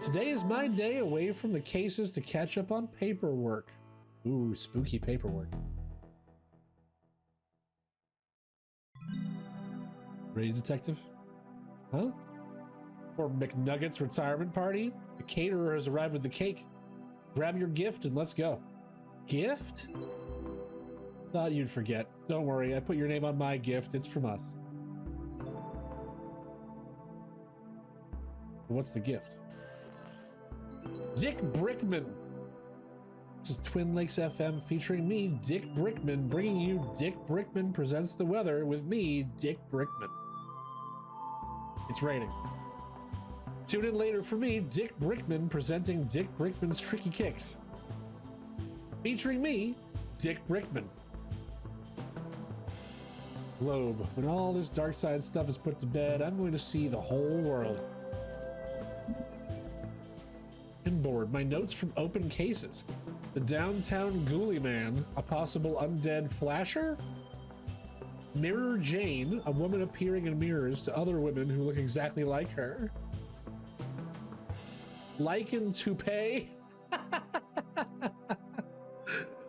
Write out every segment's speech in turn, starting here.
today is my day away from the cases to catch up on paperwork. Ooh, spooky paperwork. Ready, detective? Huh? For McNugget's retirement party? The caterer has arrived with the cake. Grab your gift and let's go. Gift? Thought you'd forget. Don't worry, I put your name on my gift. It's from us. What's the gift? Dick Brickman. This is Twin Lakes FM featuring me, Dick Brickman, bringing you Dick Brickman Presents the Weather with me, Dick Brickman. It's raining. Tune in later for me, Dick Brickman, presenting Dick Brickman's Tricky Kicks. Featuring me, Dick Brickman. Globe. When all this Darkside stuff is put to bed, I'm going to see the whole world. Inboard, my notes from open cases. The downtown ghoulie man, a possible undead flasher? Mirror Jane, a woman appearing in mirrors to other women who look exactly like her. Lichen toupee?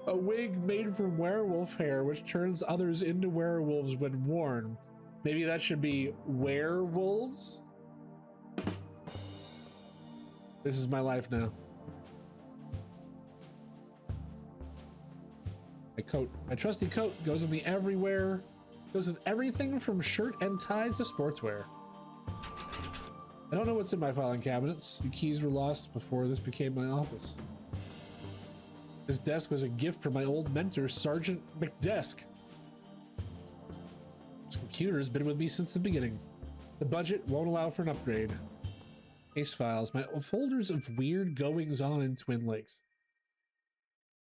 A wig made from werewolf hair which turns others into werewolves when worn. Maybe that should be werewolves? This is my life now. My coat, my trusty coat goes in me everywhere. Goes with everything from shirt and tie to sportswear. I don't know what's in my filing cabinets. The keys were lost before this became my office. This desk was a gift from my old mentor, Sergeant McDesk. This computer has been with me since the beginning. The budget won't allow for an upgrade. Case files, my folders of weird goings on in Twin Lakes.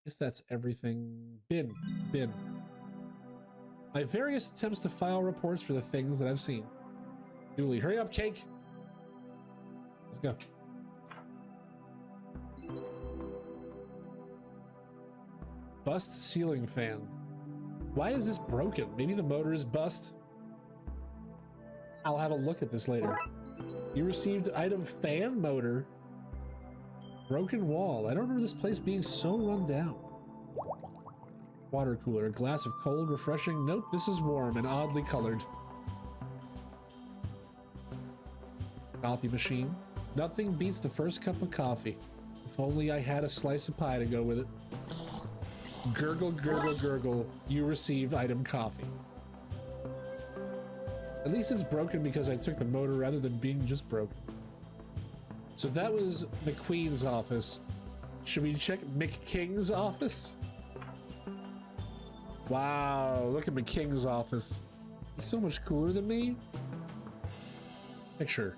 Guess that's everything. Bin. My various attempts to file reports for the things that I've seen. Dooley, hurry up, cake. Let's go. Bust ceiling fan. Why is this broken? Maybe the motor is bust. I'll have a look at this later. You received item fan motor. Broken wall. I don't remember this place being so run down. Water cooler. A glass of cold, refreshing. Nope, this is warm and oddly colored. Coffee machine. Nothing beats the first cup of coffee. If only I had a slice of pie to go with it. Gurgle, gurgle, gurgle. You received item coffee. At least it's broken because I took the motor rather than being just broken. So that was McQueen's office. Should we check McKing's office? Wow, look at McKing's office. He's so much cooler than me. Picture.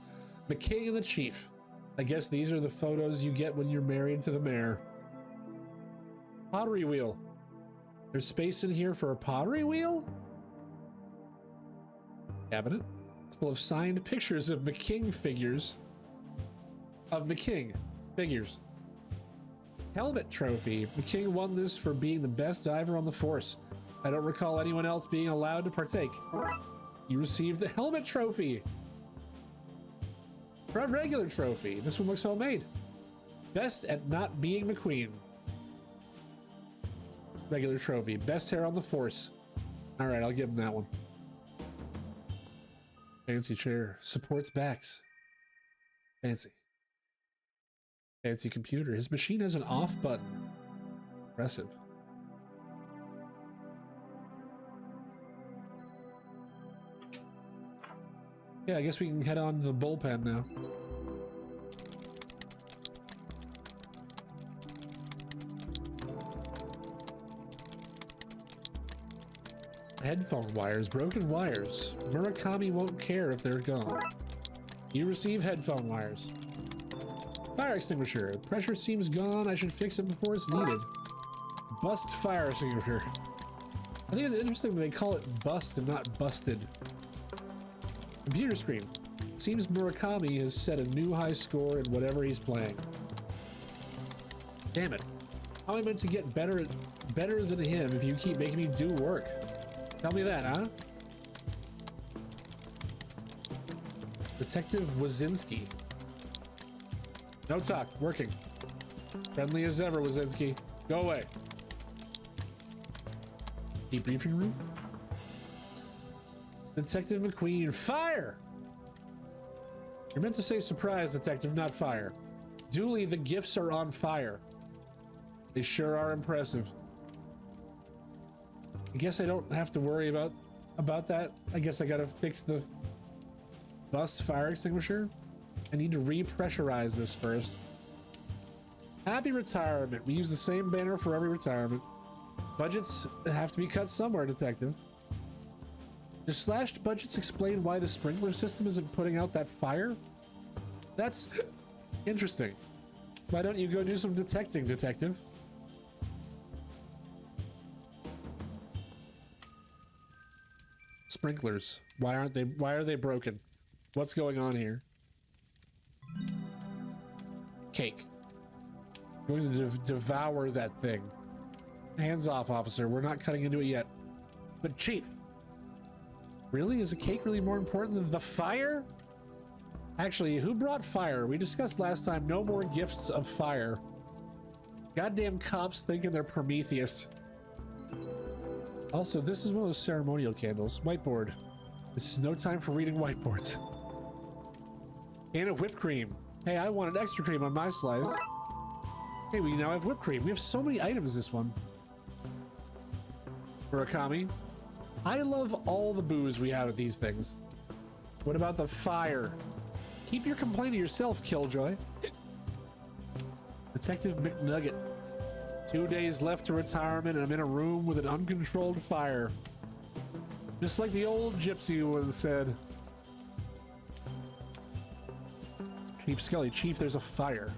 McKing and the Chief. I guess these are the photos you get when you're married to the mayor. Pottery wheel. There's space in here for a pottery wheel? Cabinet. Full of signed pictures of McKing figures. Of McKing figures. Helmet trophy. McKing won this for being the best diver on the force. I don't recall anyone else being allowed to partake. You received the helmet trophy. For a regular trophy. This one looks homemade. Best at not being McQueen. Regular trophy. Best hair on the force. All right, I'll give him that one. Fancy chair. Supports backs. Fancy. Fancy computer. His machine has an off button. Impressive. Yeah, I guess we can head on to the bullpen now. Headphone wires, broken wires. Murakami won't care if they're gone. You receive headphone wires. Fire extinguisher. Pressure seems gone. I should fix it before it's needed. Bust fire extinguisher. I think it's interesting that they call it bust and not busted. Computer screen. Seems Murakami has set a new high score in whatever he's playing. Damn it. How am I meant to get better than him if you keep making me do work? Tell me that, huh? Detective Wazinski. No talk. Working. Friendly as ever, Wazinski. Go away. Debriefing room? Detective McQueen, fire! You're meant to say surprise, Detective, not fire. Dooley, the gifts are on fire. They sure are impressive. I guess I don't have to worry about that. I guess I gotta fix the bust fire extinguisher. I need to repressurize this first. Happy retirement. We use the same banner for every retirement. Budgets have to be cut somewhere, Detective. Does slashed budgets explain why the sprinkler system isn't putting out that fire? That's interesting. Why don't you go do some detecting, Detective? Sprinklers. Why are they broken? What's going on here? Cake. I'm going to devour that thing. Hands off, officer. We're not cutting into it yet. But Chief, really? Is a cake really more important than the fire? Actually, who brought fire? We discussed last time no more gifts of fire. Goddamn cops thinking they're Prometheus. Also, this is one of those ceremonial candles. Whiteboard. This is no time for reading whiteboards. And a whipped cream. Hey, I wanted extra cream on my slice. Hey, we now have whipped cream. We have so many items this one. Murakami. I love all the booze we have at these things. What about the fire? Keep your complaint to yourself, Killjoy. Detective McNugget. 2 days left to retirement, and I'm in a room with an uncontrolled fire. Just like the old gypsy would have said. Chief Scully, Chief, there's a fire.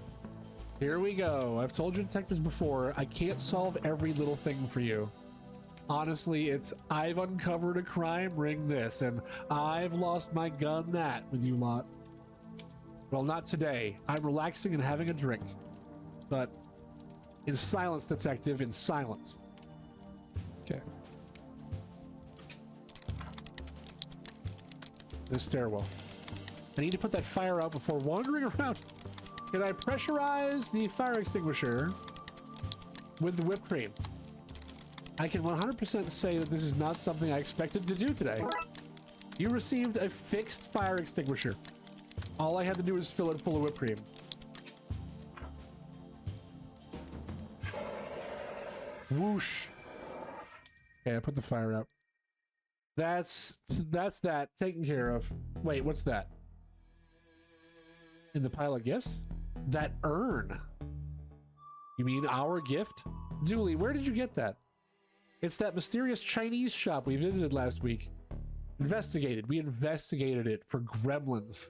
Here we go. I've told you detectives before, I can't solve every little thing for you. Honestly, it's I've uncovered a crime ring this, and I've lost my gun that with you lot. Well, not today. I'm relaxing and having a drink. But in silence, detective, in silence. Okay. This stairwell. I need to put that fire out before wandering around. Can I pressurize the fire extinguisher with the whipped cream? I can 100% say that this is not something I expected to do today. You received a fixed fire extinguisher. All I had to do was fill it full of whipped cream. Whoosh. Okay, I put the fire out. That's that taken care of. Wait, what's that? In the pile of gifts? That urn. You mean our gift? Dooley, where did you get that? It's that mysterious Chinese shop we visited last week. We investigated it for gremlins.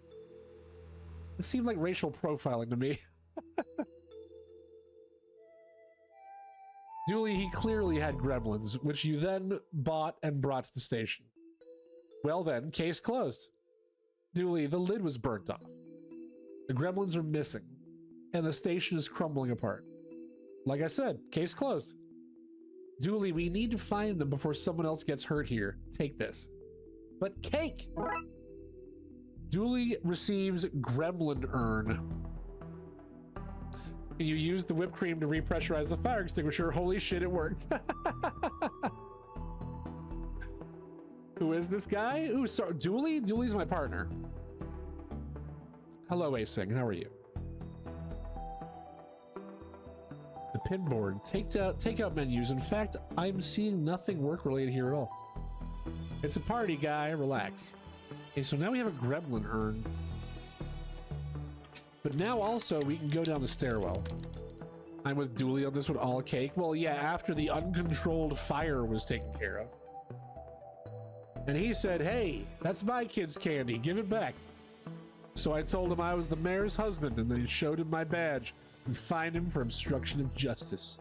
It seemed like racial profiling to me. Dooley, he clearly had gremlins, which you then bought and brought to the station. Well then, case closed. Dooley, the lid was burnt off. The gremlins are missing, and the station is crumbling apart. Like I said, case closed. Dooley, we need to find them before someone else gets hurt here. Take this. But cake! Dooley receives gremlin urn. You used the whipped cream to repressurize the fire extinguisher. Holy shit, it worked. Who is this guy? Ooh, sorry, Dooley? Dooley's my partner. Hello, Asing. How are you? The pinboard. Take out menus. In fact, I'm seeing nothing work-related here at all. It's a party, guy. Relax. Okay, so now we have a gremlin urn. But now also we can go down the stairwell. I'm with Dooley on this one, all cake. Well, yeah, after the uncontrolled fire was taken care of. And he said, hey, that's my kid's candy. Give it back. So I told him I was the mayor's husband, and then he showed him my badge and fined him for obstruction of justice.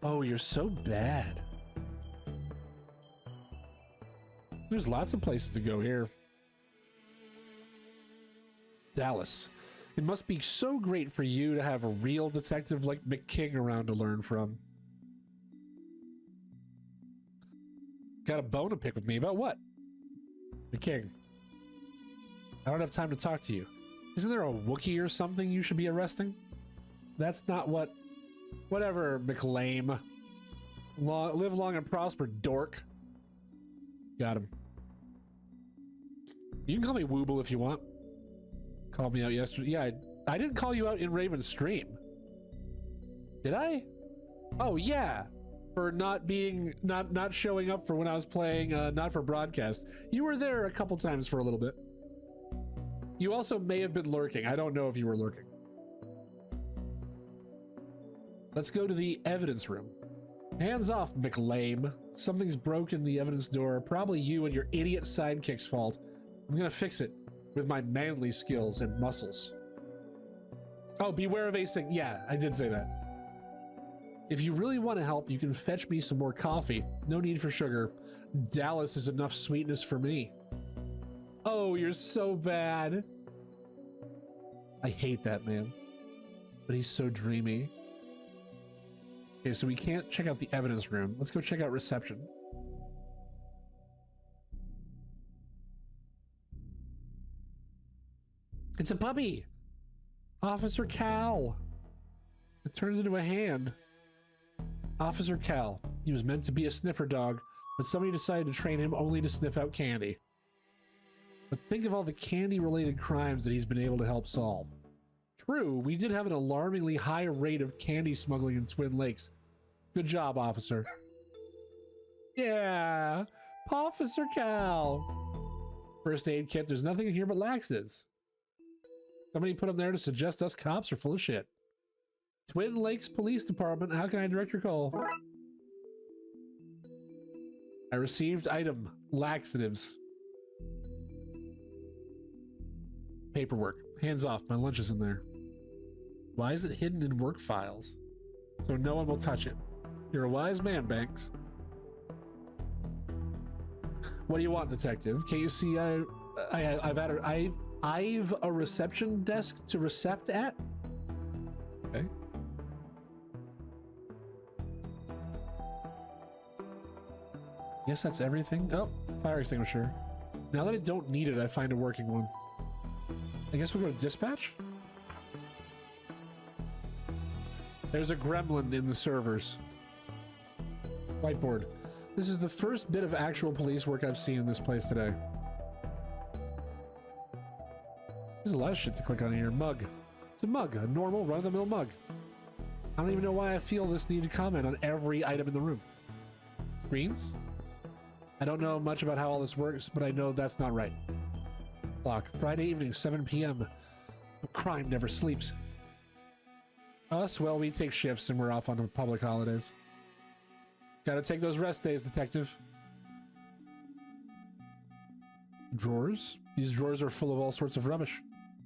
Oh, you're so bad. There's lots of places to go here. Dallas. It must be so great for you to have a real detective like McKing around to learn from. Got a bone to pick with me about what? McKing. I don't have time to talk to you. Isn't there a Wookiee or something you should be arresting? That's not what... Whatever, McLame. Live long and prosper, dork. Got him. You can call me Wooble if you want. Called me out yesterday. Yeah, I didn't call you out in Raven's stream. Did I? Oh, yeah. For not being... Not showing up for when I was playing Not for Broadcast. You were there a couple times for a little bit. You also may have been lurking. I don't know if you were lurking. Let's go to the evidence room. Hands off, McLame. Something's broken the evidence door. Probably you and your idiot sidekick's fault. I'm gonna fix it with my manly skills and muscles. Oh, beware of async. Yeah, I did say that. If you really want to help, you can fetch me some more coffee. No need for sugar. Dallas is enough sweetness for me. Oh, you're so bad. I hate that man. But he's so dreamy. Okay, so we can't check out the evidence room. Let's go check out reception. It's a puppy! Officer Cal! It turns into a hand. Officer Cal. He was meant to be a sniffer dog, but somebody decided to train him only to sniff out candy. But think of all the candy-related crimes that he's been able to help solve. True, we did have an alarmingly high rate of candy smuggling in Twin Lakes. Good job, officer. Yeah, Officer Cal. First aid kit, there's nothing in here but laxatives. Somebody put them there to suggest us cops are full of shit. Twin Lakes Police Department, how can I direct your call? I received item, laxatives. Paperwork. Hands off, my lunch is in there. Why is it hidden in work files? So no one will touch it. You're a wise man, Banks. What do you want, detective? Can't you see I've a reception desk to recept at? Okay. Guess that's everything. Oh, fire extinguisher. Now that I don't need it, I find a working one. I guess we'll go to dispatch? There's a gremlin in the servers. Whiteboard. This is the first bit of actual police work I've seen in this place today. There's a lot of shit to click on here. Mug. It's a mug. A normal, run-of-the-mill mug. I don't even know why I feel this need to comment on every item in the room. Screens? I don't know much about how all this works, but I know that's not right. Clock. Friday evening, 7 p.m. Crime never sleeps. Us? Well, we take shifts and we're off on public holidays. Gotta take those rest days, detective. Drawers? These drawers are full of all sorts of rubbish.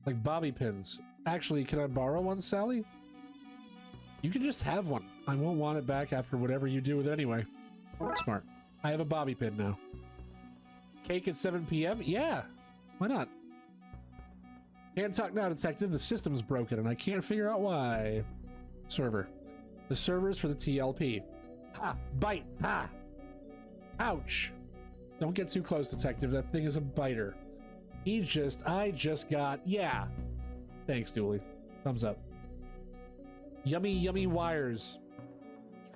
Like bobby pins. Actually, can I borrow one, Sally? You can just have one. I won't want it back after whatever you do with it anyway. Smart. I have a bobby pin now. Cake at 7 p.m.? Yeah. Why not? Can't talk now, detective. The system's broken and I can't figure out why. Server. The server's for the TLP. Ha! Bite! Ha! Ouch! Don't get too close, detective. That thing is a biter. I just got... Yeah. Thanks, Dooley. Thumbs up. Yummy, yummy wires.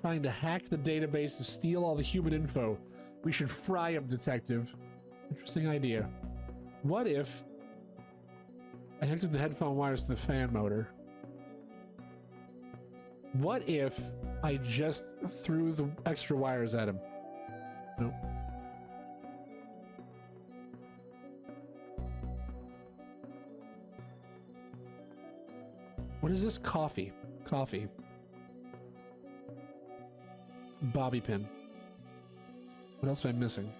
Trying to hack the database to steal all the human info. We should fry him, detective. Interesting idea. What if I hooked up the headphone wires to the fan motor? What if I just threw the extra wires at him? Nope. What is this? Coffee. Coffee. Bobby pin. What else am I missing?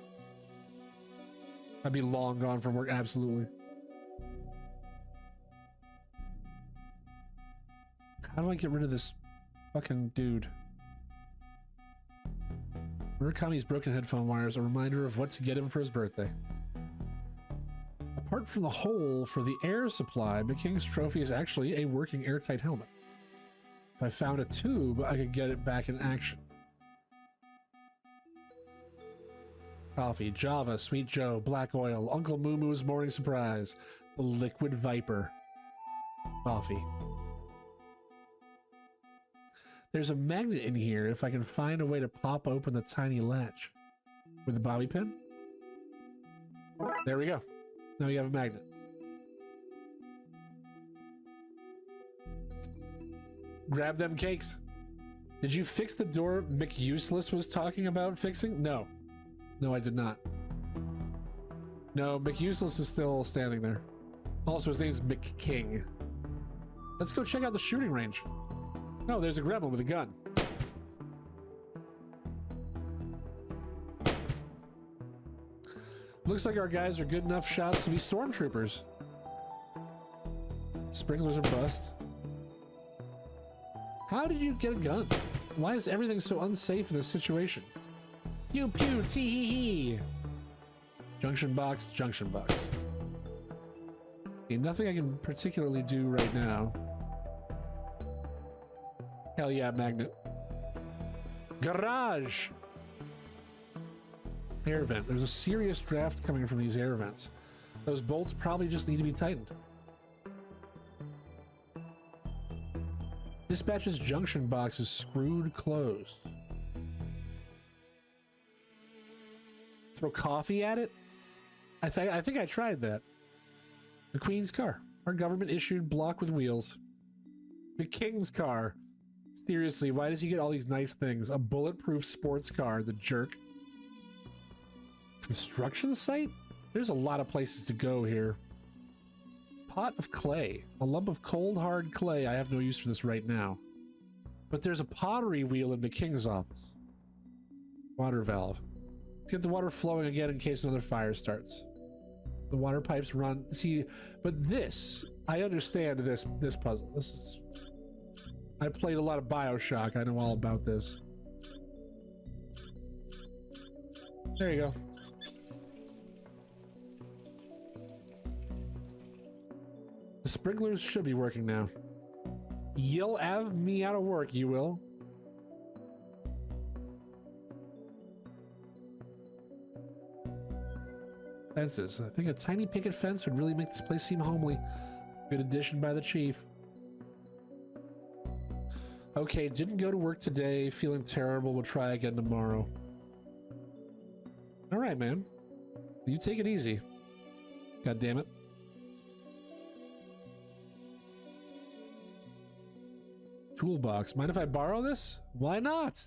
I'd be long gone from work, absolutely. How do I get rid of this fucking dude? Murakami's broken headphone wires, a reminder of what to get him for his birthday. Apart from the hole for the air supply, McKing's trophy is actually a working airtight helmet. If I found a tube, I could get it back in action. Coffee, Java, Sweet Joe, Black Oil, Uncle Moo Moo's Morning Surprise, the Liquid Viper. Coffee. There's a magnet in here if I can find a way to pop open the tiny latch. With the bobby pin? There we go. Now you have a magnet. Grab them cakes. Did you fix the door McUseless was talking about fixing? No. No, I did not. No, McUseless is still standing there. Also, his name's McKing. Let's go check out the shooting range. Oh, there's a gremlin with a gun. Looks like our guys are good enough shots to be stormtroopers. Sprinklers are bust. How did you get a gun? Why is everything so unsafe in this situation? Pew pew tee hee hee. Junction box, junction box. Okay, nothing I can particularly do right now. Hell yeah, magnet. Garage! Air vent. There's a serious draft coming from these air vents. Those bolts probably just need to be tightened. Dispatch's junction box is screwed closed. Throw coffee at it? I think I tried that. The Queen's car. Our government issued block with wheels. The King's car. Seriously, why does he get all these nice things? A bulletproof sports car, the jerk. Construction site? There's a lot of places to go here. Pot of clay. A lump of cold, hard clay. I have no use for this right now. But there's a pottery wheel in the King's office. Water valve. Let's get the water flowing again in case another fire starts. The water pipes run. See, but this, I understand this puzzle. This is... I played a lot of BioShock. I know all about this. There you go. The sprinklers should be working now. You'll have me out of work, you will. Fences. I think a tiny picket fence would really make this place seem homely. Good addition by the chief. Okay, didn't go to work today. Feeling terrible. We'll try again tomorrow. All right, man. You take it easy. God damn it. Toolbox. Mind if I borrow this? Why not?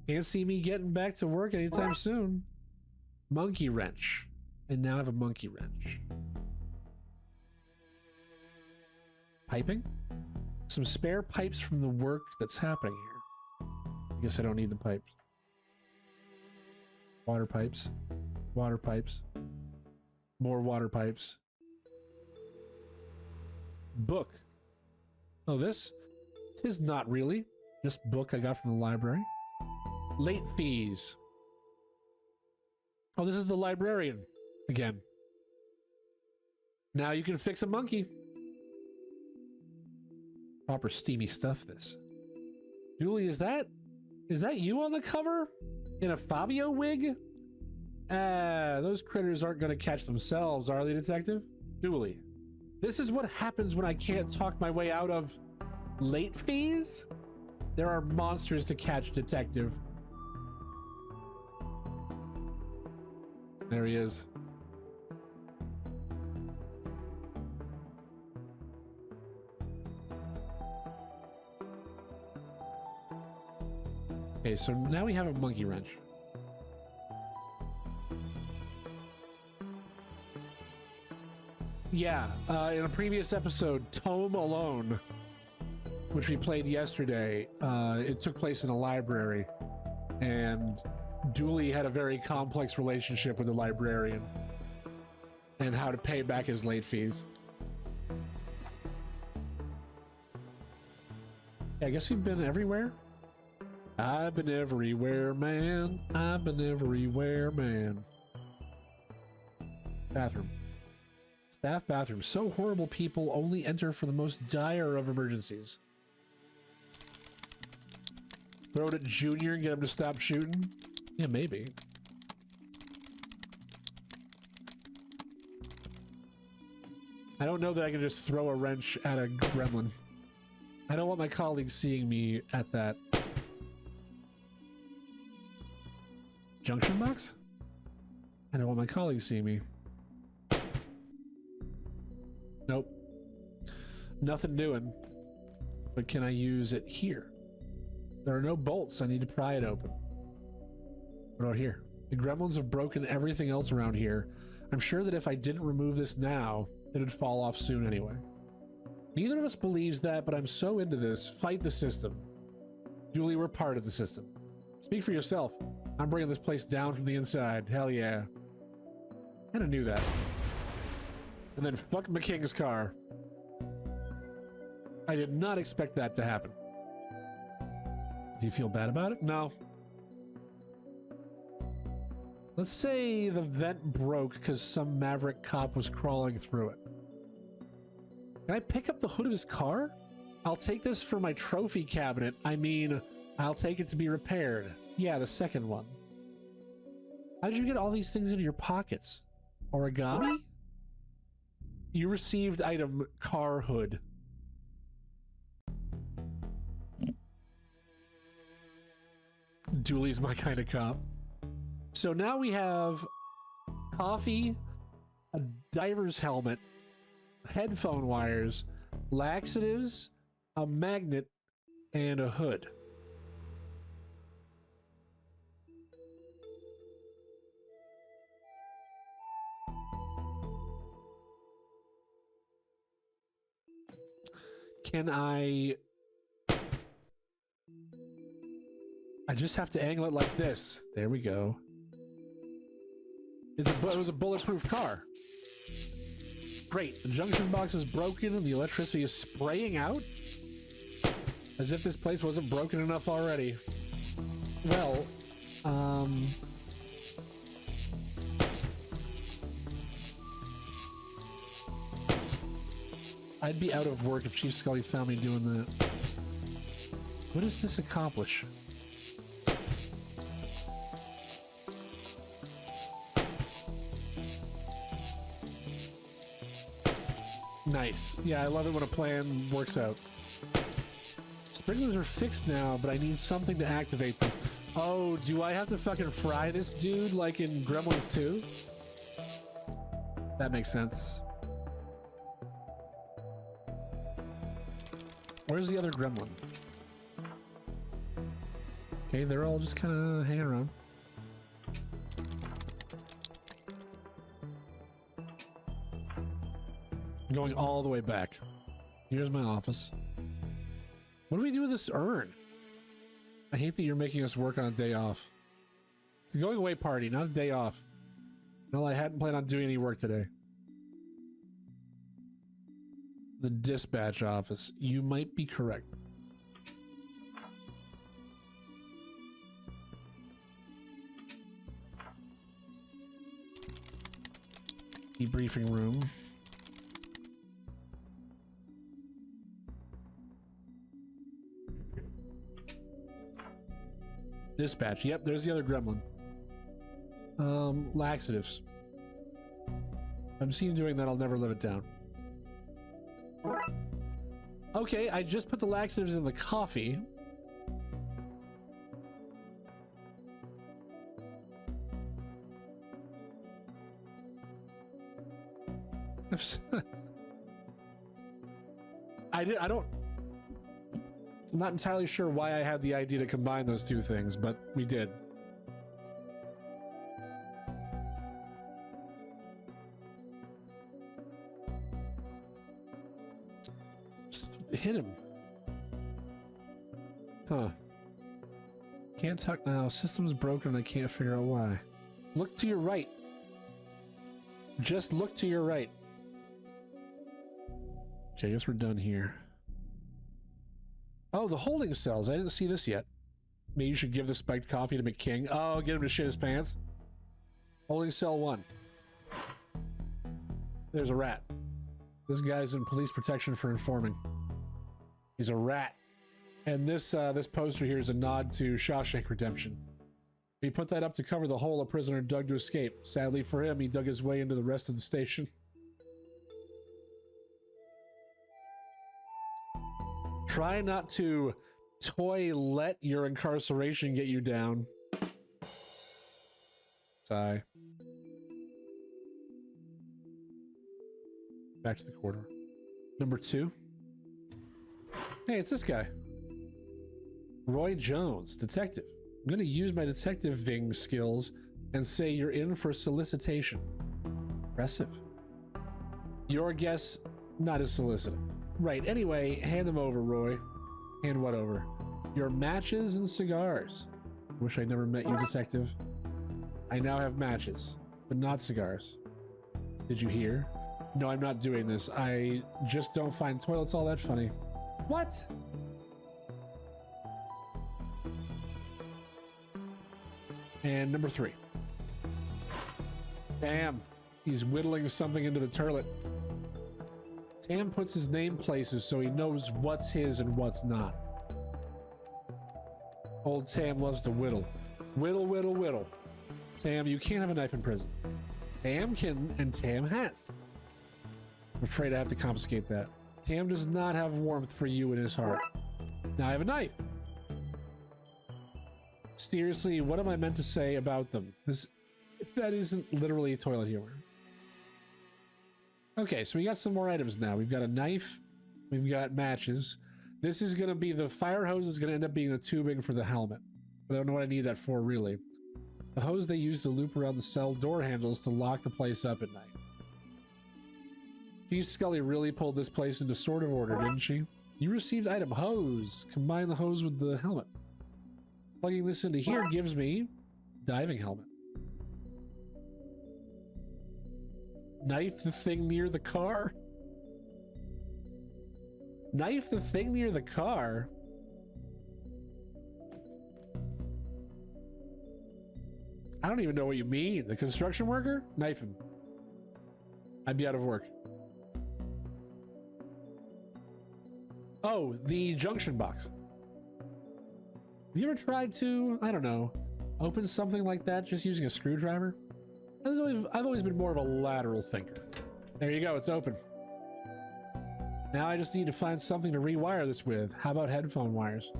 Can't see me getting back to work anytime soon. Monkey wrench. And now I have a monkey wrench. Piping? Some spare pipes from the work that's happening here. I guess I don't need the pipes. Water pipes. Water pipes. More water pipes. Book. Oh, this? Tis not really. Just book I got from the library. Late fees. Oh, this is the librarian. Again. Now you can fix a monkey. Proper steamy stuff, this. Julie, is that you on the cover? In a Fabio wig? Those critters aren't gonna catch themselves, are they, detective? Julie, this is what happens when I can't talk my way out of late fees? There are monsters to catch, detective. There he is. Okay, so now we have a monkey wrench. Yeah, in a previous episode, Tome Alone, which we played yesterday, it took place in a library, and Dooley had a very complex relationship with the librarian and how to pay back his late fees. Yeah, I guess we've been everywhere. I've been everywhere, man. I've been everywhere, man. Bathroom. Staff bathroom. So horrible people only enter for the most dire of emergencies. Throw it at Junior and get him to stop shooting? Yeah, maybe. I don't know that I can just throw a wrench at a gremlin. I don't want my colleagues seeing me at that. Junction box? I don't want my colleagues seeing me. Nope. Nothing doing. But can I use it here? There are no bolts. I need to pry it open. What about here? The gremlins have broken everything else around here. I'm sure that if I didn't remove this now, it would fall off soon anyway. Neither of us believes that, but I'm so into this. Fight the system. Julie, we're part of the system. Speak for yourself. I'm bringing this place down from the inside. Hell yeah. I kinda knew that. And then fuck McKing's car. I did not expect that to happen. Do you feel bad about it? No. Let's say the vent broke because some maverick cop was crawling through it. Can I pick up the hood of his car? I'll take this for my trophy cabinet. I mean, I'll take it to be repaired. Yeah, the second one. How'd you get all these things into your pockets? Origami? You received item car hood. Dooley's my kind of cop. So now we have coffee, a diver's helmet, headphone wires, laxatives, a magnet, and a hood. Can I just have to angle it like this. There we go. It was a bulletproof car. Great. The junction box is broken and the electricity is spraying out? As if this place wasn't broken enough already. Well, I'd be out of work if Chief Scully found me doing that. What does this accomplish? Nice. Yeah, I love it when a plan works out. Sprinklers are fixed now, but I need something to activate them. Oh, do I have to fucking fry this dude like in Gremlins 2? That makes sense. Where's the other gremlin? Okay, they're all just kind of hanging around. I'm going all the way back. Here's my office. What do we do with this urn? I hate that you're making us work on a day off. It's a going away party, not a day off. Well, I hadn't planned on doing any work today. The dispatch office. You might be correct. Debriefing room. Dispatch. Yep, there's the other gremlin. Laxatives. I'm seen doing that, I'll never live it down. Okay, I just put the laxatives in the coffee. I'm not entirely sure why I had the idea to combine those two things, but we did. Just hit him. Huh. Can't talk now. System's broken and I can't figure out why. Look to your right. Just look to your right. Okay, I guess we're done here. Oh, the holding cells. I didn't see this yet. Maybe you should give the spiked coffee to McKing. Oh, get him to shit his pants. Holding cell 1. There's a rat. This guy's in police protection for informing. He's a rat. And this poster here is a nod to Shawshank Redemption. He put that up to cover the hole a prisoner dug to escape. Sadly for him, he dug his way into the rest of the station. Try not to let your incarceration get you down. Sigh. Back to the corridor. Number 2. Hey, it's this guy. Roy Jones, detective. I'm going to use my detective-ing skills and say you're in for solicitation. Impressive. Your guess, not as soliciting. Right, anyway, hand them over, Roy. Hand what over? Your matches and cigars. Wish I'd never met you, detective. I now have matches, but not cigars. Did you hear? No, I'm not doing this. I just don't find toilets all that funny. What? And number 3. Damn, he's whittling something into the turlet. Tam puts his name places so he knows what's his and what's not. Old Tam loves to whittle. Whittle, whittle, whittle. Tam, you can't have a knife in prison. Tam can, and Tam has. I'm afraid I have to confiscate that. Tam does not have warmth for you in his heart. Now I have a knife. Seriously, what am I meant to say about them? That isn't literally toilet humor. Okay, so we got some more items now. We've got a knife. We've got matches. This is going to be the fire hose is going to end up being the tubing for the helmet. But I don't know what I need that for, really. The hose they use to loop around the cell door handles to lock the place up at night. Chief Scully really pulled this place into sort of order, didn't she? You received item hose. Combine the hose with the helmet. Plugging this into here gives me diving helmet. Knife the thing near the car. Knife the thing near the car? I don't even know what you mean. The construction worker? Knife him. I'd be out of work. Oh, the junction box. Have you ever tried to, I don't know, open something like that just using a screwdriver? I've always been more of a lateral thinker. There you go, it's open. Now I just need to find something to rewire this with. How about headphone wires?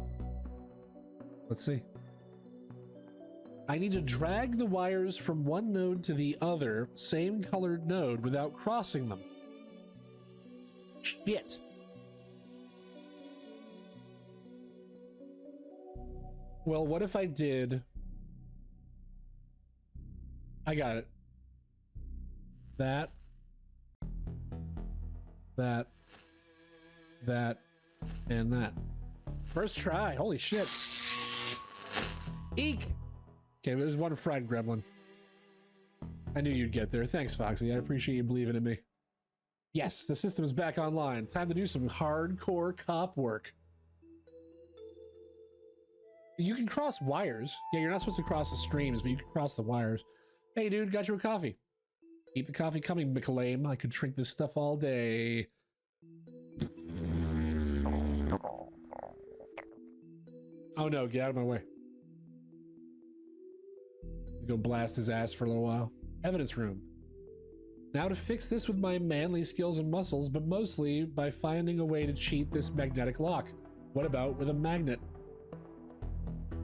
Let's see. I need to drag the wires from one node to the other, same colored node, without crossing them. Shit. Well, what if I did... I got it. That, and that. First try. Holy shit. Eek! Okay, there's one fried gremlin. I knew you'd get there. Thanks, Foxy. I appreciate you believing in me. Yes, the system is back online. Time to do some hardcore cop work. You can cross wires. Yeah, you're not supposed to cross the streams, but you can cross the wires. Hey, dude, got you a coffee. Keep the coffee coming, McLean. I could drink this stuff all day. Oh no, get out of my way. Go blast his ass for a little while. Evidence room. Now to fix this with my manly skills and muscles, but mostly by finding a way to cheat this magnetic lock. What about with a magnet?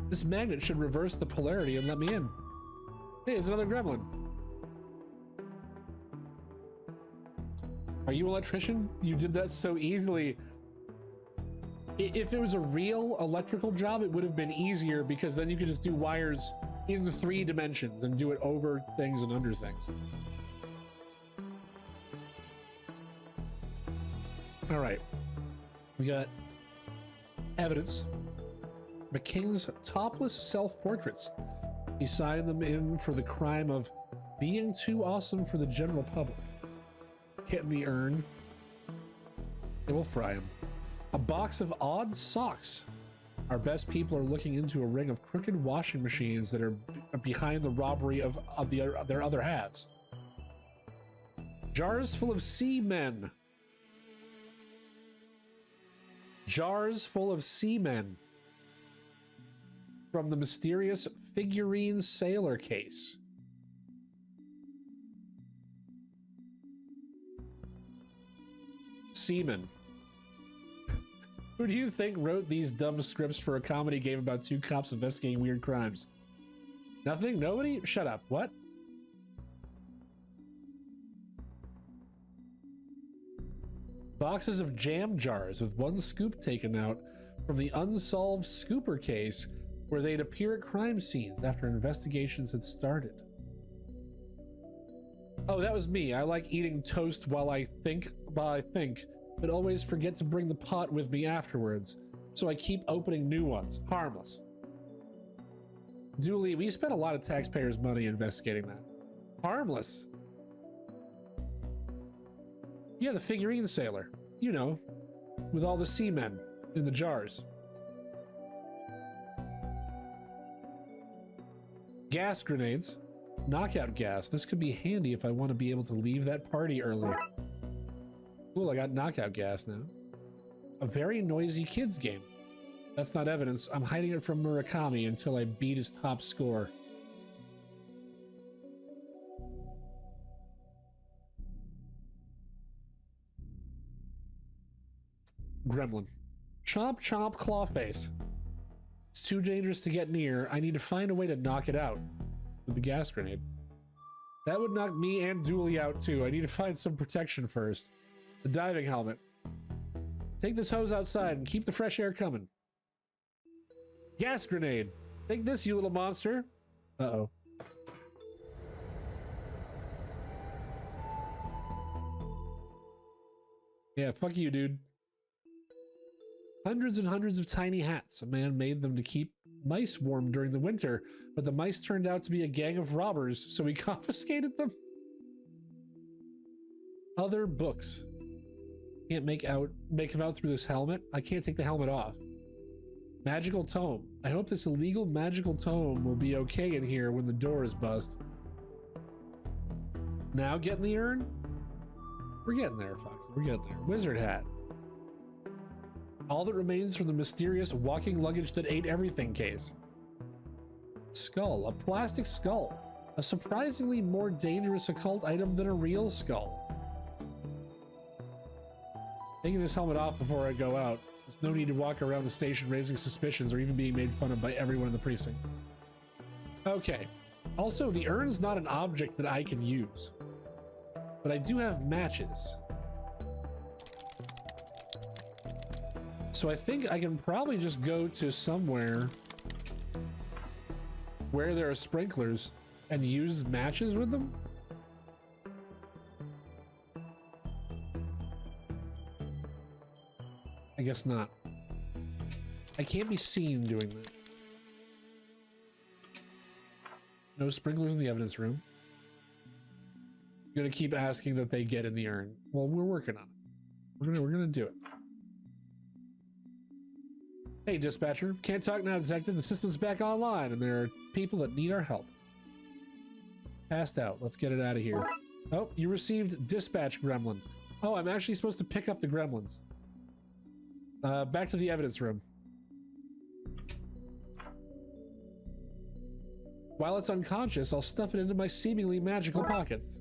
This magnet should reverse the polarity and let me in. Hey, there's another gremlin. Are you an electrician? You did that so easily. If it was a real electrical job, it would have been easier because then you could just do wires in 3 dimensions and do it over things and under things. All right. We got evidence. McKing's topless self-portraits. He signed them in for the crime of being too awesome for the general public. Get in the urn. It will fry him. A box of odd socks. Our best people are looking into a ring of crooked washing machines that are behind the robbery of their other halves. Jars full of seamen. Jars full of seamen. From the mysterious figurine sailor case. Seamen. Who do you think wrote these dumb scripts for a comedy game about two cops investigating weird crimes? Nothing? Nobody? Shut up. What? Boxes of jam jars with one scoop taken out from the unsolved scooper case where they'd appear at crime scenes after investigations had started. Oh, that was me. I like eating toast while I think, but always forget to bring the pot with me afterwards, so I keep opening new ones. Harmless. Dooley, we spent a lot of taxpayers' money investigating that. Harmless. Yeah, the figurine sailor. You know, with all the seamen in the jars. Gas grenades. Knockout gas. This could be handy if I want to be able to leave that party early. Cool, I got knockout gas now. A very noisy kids game. That's not evidence. I'm hiding it from Murakami until I beat his top score. Gremlin. Chomp chomp claw face. It's too dangerous to get near. I need to find a way to knock it out with the gas grenade. That would knock me and Dooley out too. I need to find some protection first. The diving helmet. Take this hose outside and keep the fresh air coming. Gas grenade. Take this, you little monster. Uh-oh. Yeah, fuck you, dude. Hundreds and hundreds of tiny hats. A man made them to keep mice warm during the winter, but the mice turned out to be a gang of robbers, so he confiscated them. Other books. Can't make them out through this helmet. I can't take the helmet off. Magical tome. I hope this illegal magical tome will be okay in here when the door is bust. Now get in the urn? We're getting there, Foxy. We're getting there. Wizard hat. All that remains from the mysterious walking luggage that ate everything case. Skull. A plastic skull. A surprisingly more dangerous occult item than a real skull. Taking this helmet off before I go out. There's no need to walk around the station raising suspicions or even being made fun of by everyone in the precinct. Okay. Also, the urn's not an object that I can use. But I do have matches. So I think I can probably just go to somewhere where there are sprinklers and use matches with them. I guess not. I can't be seen doing that. No sprinklers in the evidence room. I'm gonna keep asking that they get in the urn. Well, we're working on it. We're gonna do it. Hey, dispatcher. Can't talk now, detective. The system's back online, and there are people that need our help. Passed out. Let's get it out of here. Oh, you received dispatch, gremlin. Oh, I'm actually supposed to pick up the gremlins. Back to the evidence room. While it's unconscious, I'll stuff it into my seemingly magical pockets.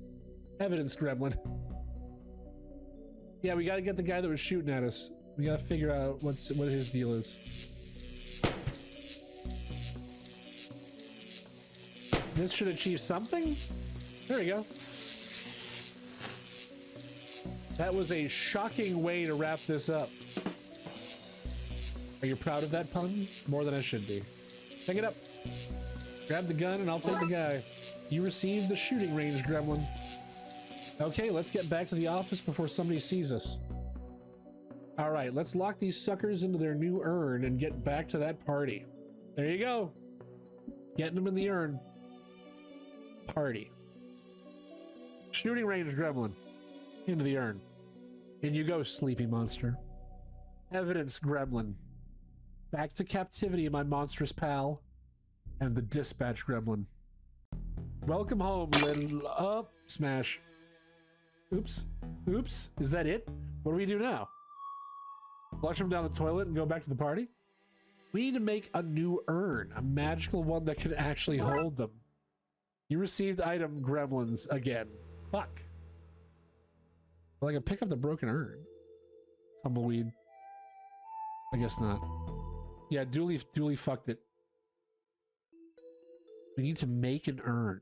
Evidence, gremlin. Yeah, we gotta get the guy that was shooting at us. We gotta figure out what his deal is. This should achieve something? There we go. That was a shocking way to wrap this up. Are you proud of that pun? More than I should be. Pick it up. Grab the gun and I'll take the guy. You received the shooting range, gremlin. Okay, let's get back to the office before somebody sees us. All right, let's lock these suckers into their new urn and get back to that party. There you go. Getting them in the urn. Party. Shooting range, gremlin. Into the urn. In you go, sleepy monster. Evidence, gremlin. Back to captivity, my monstrous pal. And the dispatch, gremlin. Welcome home, little... Up. Smash. Oops. Oops. Is that it? What do we do now? Flush them down the toilet and go back to the party? We need to make a new urn. A magical one that can actually hold them. You received item, gremlins, again. Fuck. Well, I can pick up the broken urn. Tumbleweed. I guess not. Yeah, Dooley fucked it. We need to make an urn.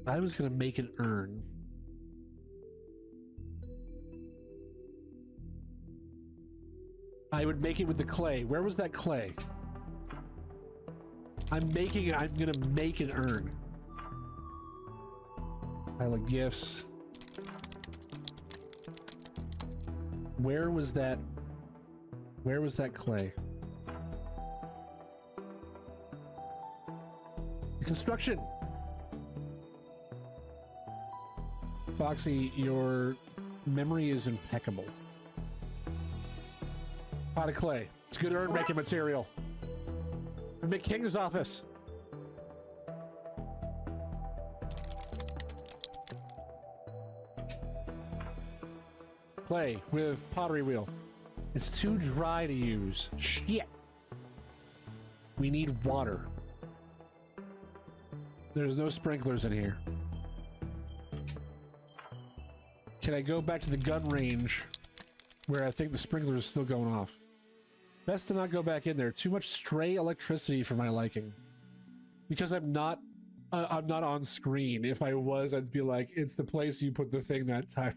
I was gonna make an urn. I would make it with the clay. Where was that clay? I'm gonna make an urn. Pile of gifts. Where was that clay? The construction! Foxy, your memory is impeccable. Pot of clay. It's good urn making material. In McKing's office. Clay with pottery wheel. It's too dry to use. Shit. We need water. There's no sprinklers in here. Can I go back to the gun range where I think the sprinkler is still going off? Best to not go back in there. Too much stray electricity for my liking. Because I'm not on screen. If I was, I'd be like, it's the place you put the thing that time.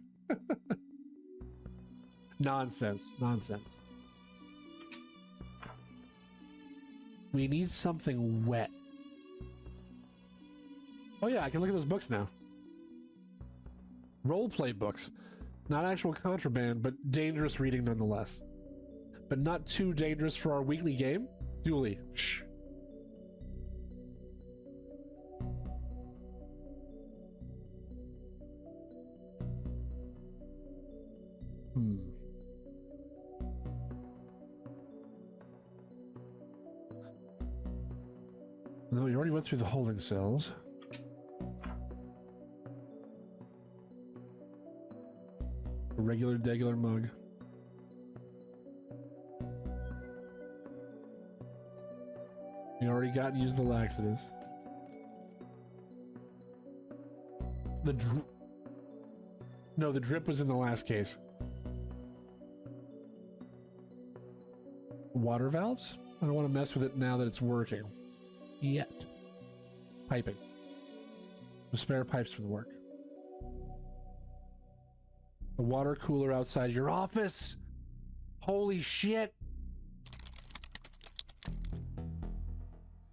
Nonsense. Nonsense. We need something wet. Oh yeah, I can look at those books now. Roleplay books. Not actual contraband, but dangerous reading nonetheless. But not too dangerous for our weekly game? Dooley, shh. No, you already went through the holding cells. A regular, degular mug. You already got and used the laxatives. No, the drip was in the last case. Water valves? I don't want to mess with it now that it's working. Yet. Piping. The spare pipes for the work. The water cooler outside your office! Holy shit!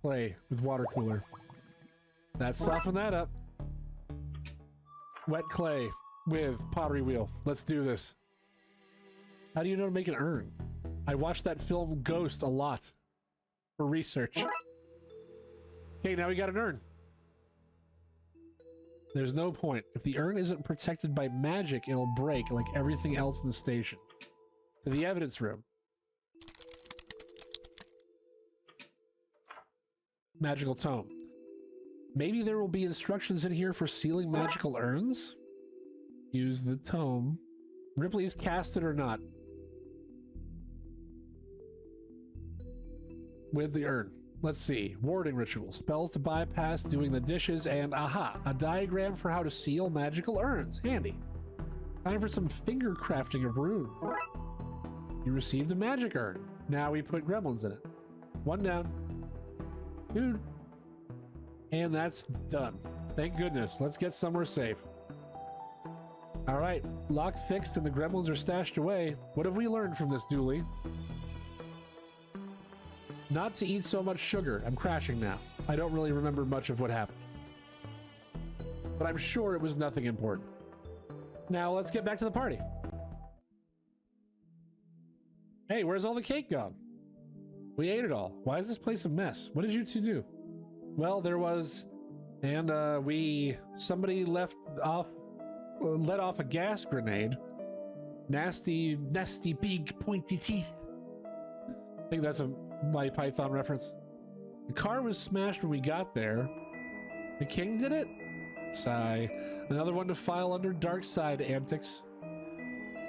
Clay with water cooler. That softened that up. Wet clay with pottery wheel. Let's do this. How do you know to make an urn? I watched that film Ghost a lot for research. Okay, now we got an urn. There's no point. If the urn isn't protected by magic, it'll break like everything else in the station. To the evidence room. Magical tome. Maybe there will be instructions in here for sealing magical urns? Use the tome. Ripley's cast it or not? With the urn. Let's see. Warding rituals. Spells to bypass doing the dishes, and aha! A diagram for how to seal magical urns. Handy. Time for some finger crafting of runes. You received a magic urn. Now we put gremlins in it. One down. Dude. And that's done. Thank goodness. Let's get somewhere safe. Alright. Lock fixed and the gremlins are stashed away. What have we learned from this, Dooley? Not to eat so much sugar. I'm crashing now. I don't really remember much of what happened. But I'm sure it was nothing important. Now let's get back to the party. Hey, where's all the cake gone? We ate it all. Why is this place a mess? What did you two do? Well, there was... And, somebody let off a gas grenade. Nasty big pointy teeth. I think that's a Monty Python reference. The car was smashed when we got there. The king did it? Sigh. Another one to file under Darkside antics.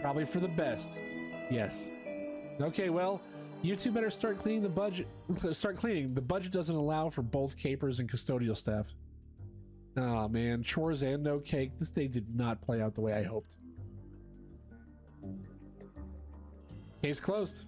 Probably for the best. Yes. Okay, well, you two better start cleaning the budget. Start cleaning. The budget doesn't allow for both capers and custodial staff. Oh man, chores and no cake. This day did not play out the way I hoped. Case closed.